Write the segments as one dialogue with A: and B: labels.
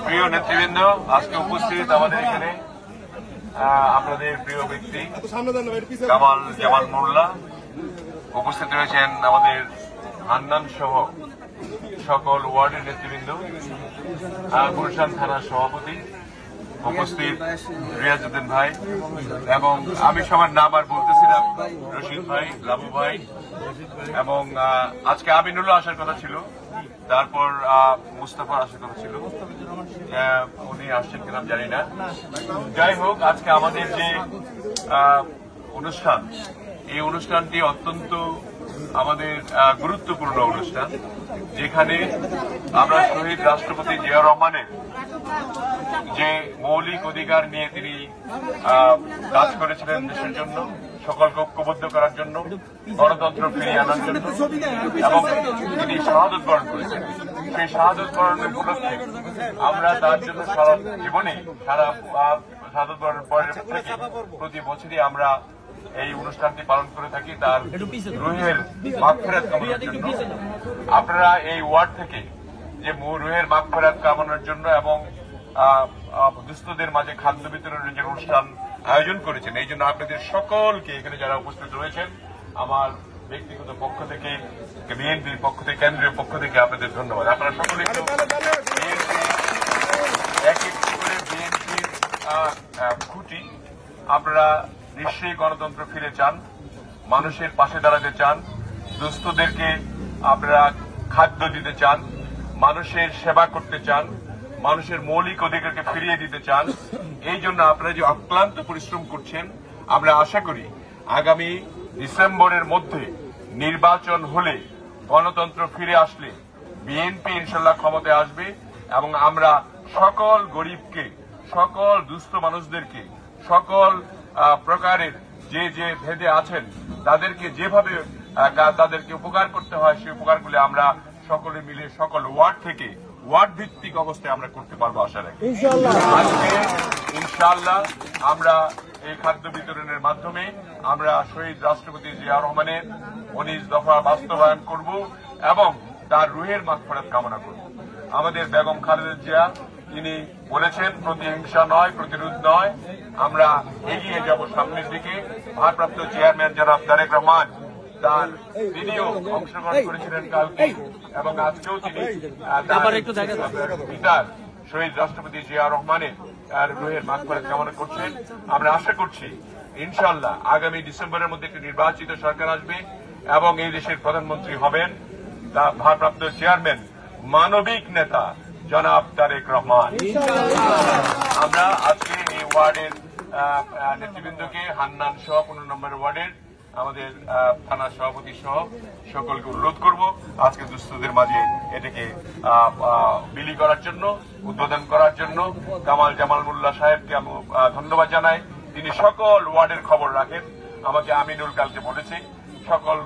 A: প্রিয় নেতৃবৃন্দ, আজকে উপস্থিত আমাদের এখানে আপনাদের প্রিয় ব্যক্তি কামাল জামাল মোল্লা উপস্থিত রয়েছেন, আমাদের হান্নান সহ সকল ওয়ার্ডের নেতৃবৃন্দ, গুলশান থানার সভাপতি উপস্থিত রিয়াজউদ্দিন ভাই, এবং আমি সবার নাম আর বলতেছিলাম, রশিদ ভাই, লাবু ভাই, এবং আজকে আমিনুল্লাহ আসার কথা ছিল, তারপর মুস্তাফা আসার কথা ছিল, উনি আসছেন কিনা জানি না। যাই হোক, আজকে আমাদের যে অনুষ্ঠান, এই অনুষ্ঠানটি অত্যন্ত আমাদের গুরুত্বপূর্ণ অনুষ্ঠান, যেখানে আমরা শহীদ রাষ্ট্রপতি জিয়া রহমানের যে মৌলিক অধিকার নিয়ে তিনি কাজ করেছিলেন দেশের জন্য, সকলকে ঐক্যবদ্ধ করার জন্য, গণতন্ত্র ফিরিয়ে আনার জন্য, এবং তিনি শাহাদত বরণ করেছেন। সেই শাহাদত বরণের উপলক্ষে আমরা তার জন্য সারা জীবনে, সারা শাহাদত বরণের পরের থেকে প্রতি বছরই আমরা এই অনুষ্ঠানটি পালন করে থাকি তার রুহের মাগফিরাত কামনার জন্য। আপনারা এই ওয়ার্ড থেকে যে রুহের মাগফিরাত কামনার জন্য এবং দুস্থদের মাঝে খাদ্য বিতরণের যে অনুষ্ঠান আয়োজন করেছেন, এই জন্য আপনাদের সকলকে, এখানে যারা উপস্থিত রয়েছেন, আমার ব্যক্তিগত পক্ষ থেকে, বিএনপির পক্ষ থেকে, কেন্দ্রীয় পক্ষ থেকে আপনাদের ধন্যবাদ। আপনারা সকলে এক একটি করে বিএনপির খুঁটি, আপনারা নিশ্চয়ই গণতন্ত্র ফিরে চান, মানুষের পাশে দাঁড়াতে চান, দুস্থদেরকে আপনারা খাদ্য দিতে চান, মানুষের সেবা করতে চান, মানুষের মৌলিক অধিকারকে ফিরিয়ে দিতে চান। এই জন্য আপনারা যে অক্লান্ত পরিশ্রম করছেন, আমরা আশা করি আগামী ডিসেম্বরের মধ্যে নির্বাচন হলে, গণতন্ত্র ফিরে আসলে বিএনপি ইনশাল্লাহ ক্ষমতায় আসবে, এবং আমরা সকল গরিবকে, সকল দুস্থ মানুষদেরকে, সকল প্রকারের যে যে ভেদে আছেন তাদেরকে যেভাবে তাদেরকে উপকার করতে হয়, সেই উপকারগুলি আমরা সকলে মিলে সকল ওয়ার্ড থেকে ওয়ার্ড ভিত্তিক অবস্থায় আমরা করতে পারবো আশা রাখি। আজকে ইনশাআল্লাহ আমরা এই খাদ্য বিতরণের মাধ্যমে আমরা শহীদ রাষ্ট্রপতি জিয়া রহমানের 19 দফা বাস্তবায়ন করব এবং তার রুহের মাগফিরাত কামনা করব। আমাদের বেগম খালেদা জিয়া তিনি বলেছেন, প্রতিহিংসা নয়, প্রতিরোধ নয়, আমরা এগিয়ে যাব সামনের দিকে। ভারপ্রাপ্ত চেয়ারম্যান জনাব তারেক রহমান তিনিও অংশগ্রহণ করেছিলেন কালকে, এবং আজকেও তিনি পিতার শহীদ রাষ্ট্রপতি জিয়া রহমানের রুহের মাগফিরাত কামনা করছেন। আমরা আশা করছি ইনশাআল্লাহ আগামী ডিসেম্বরের মধ্যে একটি নির্বাচিত সরকার আসবে এবং এই দেশের প্রধানমন্ত্রী হবেন ভারপ্রাপ্ত চেয়ারম্যান, মানবিক নেতা জনাব তারেক রহমান। আমরা আজকে এই ওয়ার্ডের নেতৃবৃন্দকে, হান্নান সহ 15 নম্বর ওয়ার্ডের আমাদের থানা সভাপতি সহ সকলকে অনুরোধ করব আজকে দুস্থদের মাঝে এটাকে বিলি করার জন্য, উদ্বোধন করার জন্য। কামাল জামাল মোল্লা সাহেবকে আমি ধন্যবাদ জানাই, তিনি সকল ওয়ার্ডের খবর রাখেন। আমাকে আমিনুল কালকে বলেছে, সকল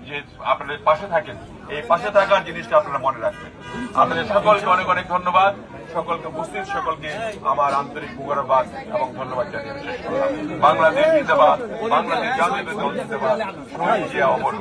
A: যে আপনাদের পাশে থাকেন, এই পাশে থাকার জিনিসটা আপনারা মনে রাখবেন। আপনাদের সকলকে অনেক অনেক ধন্যবাদ, সকলকে উপস্থিত সকলকে আমার আন্তরিক মুবারকবাদ এবং ধন্যবাদ জানিয়ে শেষ করলাম। বাংলাদেশ জিন্দাবাদ, বাংলাদেশ জাতীয় দল জিন্দাবাদ, শহীদ জিয়া অমর।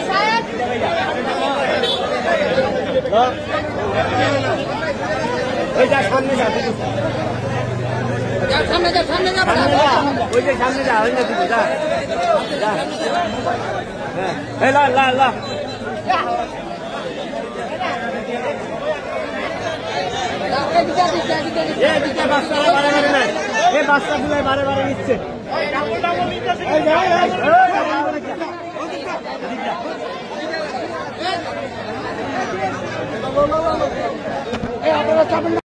B: Saya ওই যা সামনে যা, সামনে যা, সামনে যা, ওই যে সামনে যা, ওই না তুই যা, এই লা লা লা বাচ্চারা বারে বারে নেয়, এই বাচ্চাগুলো বারে বারে নিচ্ছে।